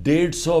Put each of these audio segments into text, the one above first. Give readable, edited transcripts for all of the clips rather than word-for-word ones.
150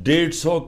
150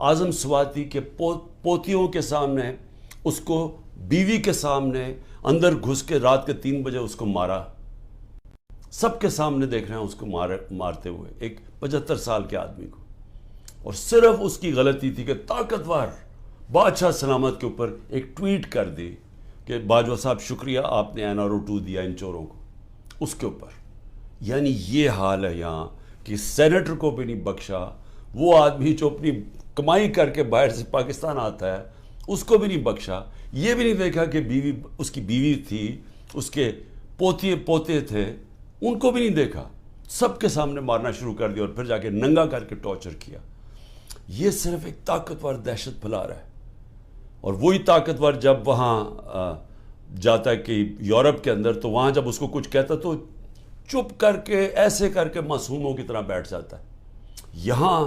اعظم سواتی کے پوتیوں کے سامنے اس کو بیوی کے سامنے اندر گھس کے رات کے 3 بجے اس کو مارا. سب کے سامنے دیکھ رہے ہیں اس کو مارتے ہوئے ایک 75 سال کے آدمی کو. اور صرف اس کی غلطی تھی کہ طاقتور بادشاہ سلامت کے اوپر ایک ٹویٹ کر دی کہ باجوہ صاحب شکریہ آپ نے NRO 2 دیا ان چوروں کو. اس کے اوپر یعنی یہ حال ہے یہاں کہ سینیٹر کو بھی نہیں بخشا. وہ آدمی جو اپنی کمائی کر کے باہر سے پاکستان آتا ہے اس کو بھی نہیں بخشا. یہ بھی نہیں دیکھا کہ بیوی اس کی بیوی تھی, اس کے پوتے تھے, ان کو بھی نہیں دیکھا. سب کے سامنے مارنا شروع کر دیا اور پھر جا کے ننگا کر کے ٹارچر کیا. یہ صرف ایک طاقتور دہشت پھیلا رہا ہے. اور وہی طاقتور جب وہاں جاتا ہے کہ یورپ کے اندر, تو وہاں جب اس کو کچھ کہتا تو چپ کر کے ایسے کر کے معصوموں کی طرح بیٹھ جاتا ہے. یہاں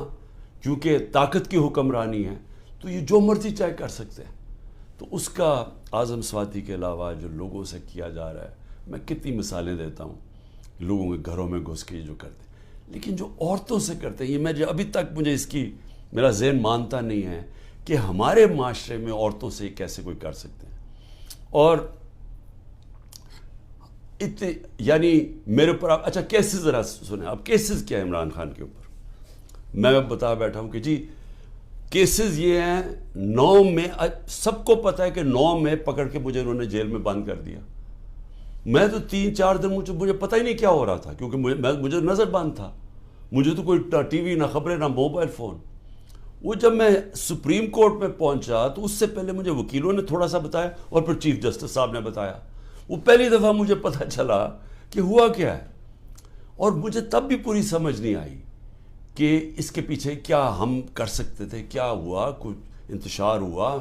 کیونکہ طاقت کی حکمرانی ہے تو یہ جو مرضی چاہے کر سکتے ہیں. تو اس کا اعظم سواتی کے علاوہ جو لوگوں سے کیا جا رہا ہے, میں کتنی مثالیں دیتا ہوں لوگوں کے گھروں میں گھس کے جو کرتے ہیں. لیکن جو عورتوں سے کرتے ہیں, یہ میں ابھی تک مجھے اس کی میرا ذہن مانتا نہیں ہے کہ ہمارے معاشرے میں عورتوں سے کیسے کوئی کر سکتے ہیں. اور یعنی میرے اوپر اچھا کیسز ذرا سنیں آپ, کیسز کیا ہے عمران خان کے اوپر. میں بتا بیٹھا ہوں کہ جی کیسز یہ ہیں 9 میں, سب کو پتا ہے کہ 9 میں پکڑ کے مجھے انہوں نے جیل میں بند کر دیا. میں تو 3-4 دن مجھے پتہ ہی نہیں کیا ہو رہا تھا, کیونکہ مجھے نظر بند تھا. مجھے تو کوئی ٹی وی نہ خبریں نہ موبائل فون. وہ جب میں سپریم کورٹ میں پہنچا تو اس سے پہلے مجھے وکیلوں نے تھوڑا سا بتایا اور پھر چیف جسٹس صاحب نے بتایا. وہ پہلی دفعہ مجھے پتہ چلا کہ ہوا کیا ہے. اور مجھے تب بھی پوری سمجھ نہیں آئی کہ اس کے پیچھے کیا ہم کر سکتے تھے, کیا ہوا, کچھ انتشار ہوا,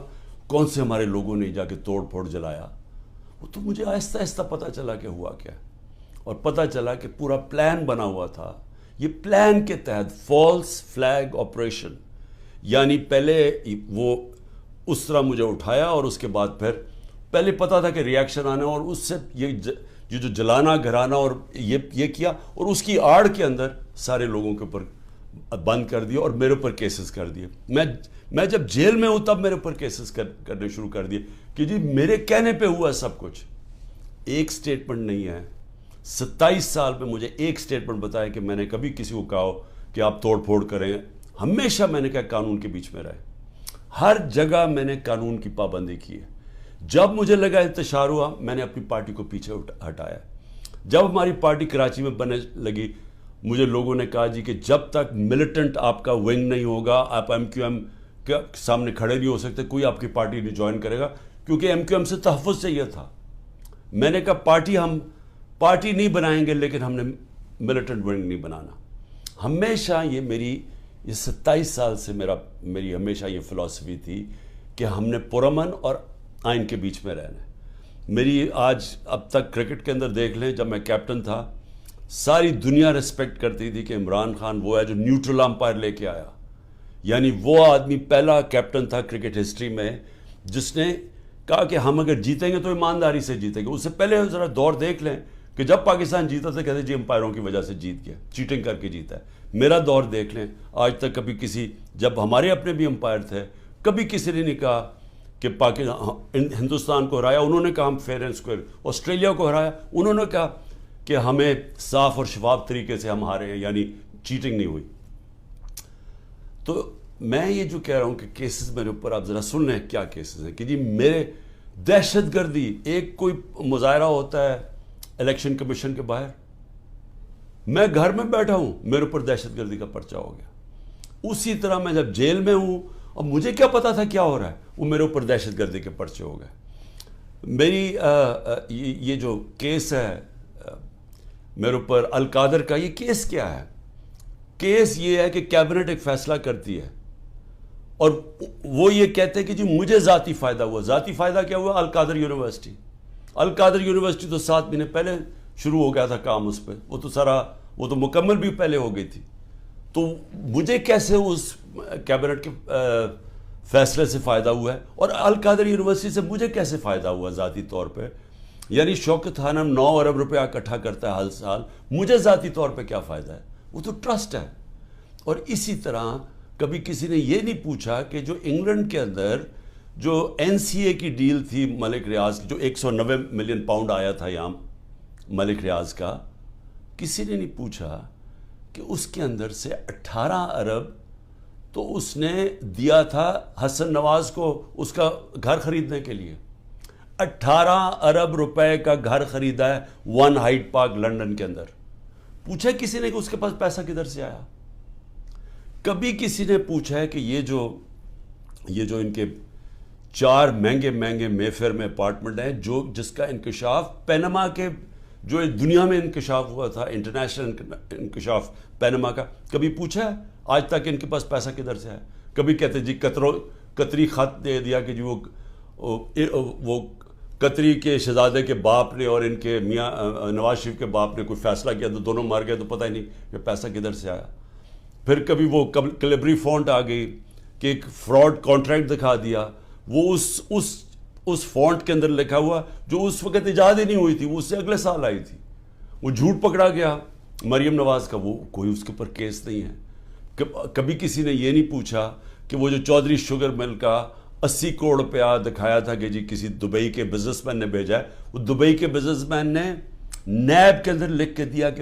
کون سے ہمارے لوگوں نے جا کے توڑ پھوڑ جلایا. وہ تو مجھے آہستہ آہستہ پتہ چلا کہ ہوا کیا. اور پتہ چلا کہ پورا پلان بنا ہوا تھا. یہ پلان کے تحت فالس فلیگ آپریشن, یعنی پہلے وہ اس طرح مجھے اٹھایا اور اس کے بعد پھر پہلے پتہ تھا کہ ریاکشن آنا, اور اس سے یہ جو جلانا گھرانا اور یہ کیا, اور اس کی آڑ کے اندر سارے لوگوں کے اوپر بند کر دیا اور میرے اوپر کیسز کر دیے. میں جب جیل میں ہوں تب میرے اوپر کیسز کرنے شروع کر دیے کہ جی میرے کہنے پہ ہوا سب کچھ. ایک سٹیٹمنٹ نہیں ہے. 27 سال میں مجھے ایک سٹیٹمنٹ بتایا کہ میں نے کبھی کسی کو کہا ہو کہ آپ توڑ پھوڑ کریں. ہمیشہ میں نے کہا قانون کے بیچ میں رہے. ہر جگہ میں نے قانون کی پابندی کی ہے. جب مجھے لگا انتشار ہوا میں نے اپنی پارٹی کو پیچھے ہٹایا. جب ہماری پارٹی کراچی میں بننے لگی مجھے لوگوں نے کہا جی کہ جب تک ملیٹنٹ آپ کا ونگ نہیں ہوگا آپ MQM کے سامنے کھڑے نہیں ہو سکتے, کوئی آپ کی پارٹی نہیں جوائن کرے گا, کیونکہ MQM سے تحفظ چاہیے تھا. میں نے کہا ہم پارٹی نہیں بنائیں گے لیکن ہم نے ملیٹنٹ ونگ نہیں بنانا. ہمیشہ یہ 27 سال سے میری ہمیشہ یہ فلسفی تھی کہ ہم نے پرامن اور آئین کے بیچ میں رہنا ہے. میری آج اب تک کرکٹ کے اندر دیکھ لیں, جب میں کیپٹن تھا ساری دنیا ریسپیکٹ کرتی تھی کہ عمران خان وہ ہے جو نیوٹرل امپائر لے کے آیا. یعنی وہ آدمی پہلا کیپٹن تھا کرکٹ ہسٹری میں جس نے کہا کہ ہم اگر جیتیں گے تو ایمانداری سے جیتیں گے. اس سے پہلے ذرا دور دیکھ لیں کہ جب پاکستان جیتا تھا کہتے جی امپائروں کی وجہ سے جیت گیا, چیٹنگ کر کے جیتا ہے. میرا دور دیکھ لیں, آج تک کبھی جب ہمارے اپنے بھی امپائر تھے کبھی کسی نے نہیں کہا کہ ہندوستان کو ہرایا انہوں نے کہا ہم فیئر اینڈ اسکوئر. آسٹریلیا کو ہرایا انہوں نے کہا کہ ہمیں صاف اور شفاف طریقے سے ہم ہارے ہیں, یعنی چیٹنگ نہیں ہوئی. تو میں یہ جو کہہ رہا ہوں کہ کیسز میرے اوپر آپ ذرا سن لیں کیا کیسز ہیں کہ جی میرے دہشت گردی, ایک کوئی مظاہرہ ہوتا ہے الیکشن کمیشن کے باہر, میں گھر میں بیٹھا ہوں میرے اوپر دہشت گردی کا پرچہ ہو گیا. اسی طرح میں جب جیل میں ہوں اور مجھے کیا پتا تھا کیا ہو رہا ہے, وہ میرے اوپر دہشت گردی کے پرچے ہو گئے. میری یہ جو کیس ہے میرے اوپر القادر کا, یہ کیس کیا ہے؟ کیس یہ ہے کہ کیبنٹ ایک فیصلہ کرتی ہے اور وہ یہ کہتے ہیں کہ جی مجھے ذاتی فائدہ ہوا. ذاتی فائدہ کیا ہوا؟ القادر یونیورسٹی. القادر یونیورسٹی تو 7 مہینے پہلے شروع ہو گیا تھا کام اس پہ, وہ تو مکمل بھی پہلے ہو گئی تھی. تو مجھے کیسے اس کیبنٹ کے فیصلے سے فائدہ ہوا ہے, اور القادر یونیورسٹی سے مجھے کیسے فائدہ ہوا ذاتی طور پہ؟ یعنی شوکت خانم 9 ارب روپیہ اکٹھا کرتا ہے ہر سال, مجھے ذاتی طور پہ کیا فائدہ ہے؟ وہ تو ٹرسٹ ہے. اور اسی طرح کبھی کسی نے یہ نہیں پوچھا کہ جو انگلینڈ کے اندر جو این سی اے کی ڈیل تھی ملک ریاض کی، جو 190 ملین پاؤنڈ آیا تھا یہاں ملک ریاض کا، کسی نے نہیں پوچھا کہ اس کے اندر سے 18 ارب تو اس نے دیا تھا حسن نواز کو اس کا گھر خریدنے کے لیے. 18 ارب روپے کا گھر خریدا ہے ون ہائیڈ پارک لنڈن کے اندر. پوچھا کسی نے کہ اس کے پاس پیسہ کدھر سے آیا؟ کبھی کسی نے پوچھا ہے کہ یہ جو ان کے 4 مہنگے مے فیئر میں اپارٹمنٹ ہیں جس کا انکشاف پینما کے جو دنیا میں انکشاف ہوا تھا، انٹرنیشنل انکشاف پینما کا، کبھی پوچھا ہے آج تک ان کے پاس پیسہ کدھر سے آیا؟ کبھی کہتے جی قطری خط دے دیا کہ جی وہ قطری کے شہزادے کے باپ نے اور ان کے میاں نواز شریف کے باپ نے کوئی فیصلہ کیا تو دونوں مار گئے، تو پتہ ہی نہیں کہ پیسہ کدھر سے آیا. پھر کبھی وہ کلیبری فونٹ آ گئی کہ ایک فراڈ کانٹریکٹ دکھا دیا، وہ اس فونٹ کے اندر لکھا ہوا جو اس وقت ایجاد ہی نہیں ہوئی تھی، وہ اس سے اگلے سال آئی تھی. وہ جھوٹ پکڑا گیا مریم نواز کا، وہ کوئی اس کے اوپر کیس نہیں ہے. کبھی کسی نے یہ نہیں پوچھا کہ وہ جو چودھری شوگر مل کا 80 کروڑ روپیہ دکھایا تھا کہ جی کسی دبئی کے بزنس مین نے بھیجا ہے، وہ دبئی کے بزنس مین نے نیب کے اندر لکھ کے دیا کہ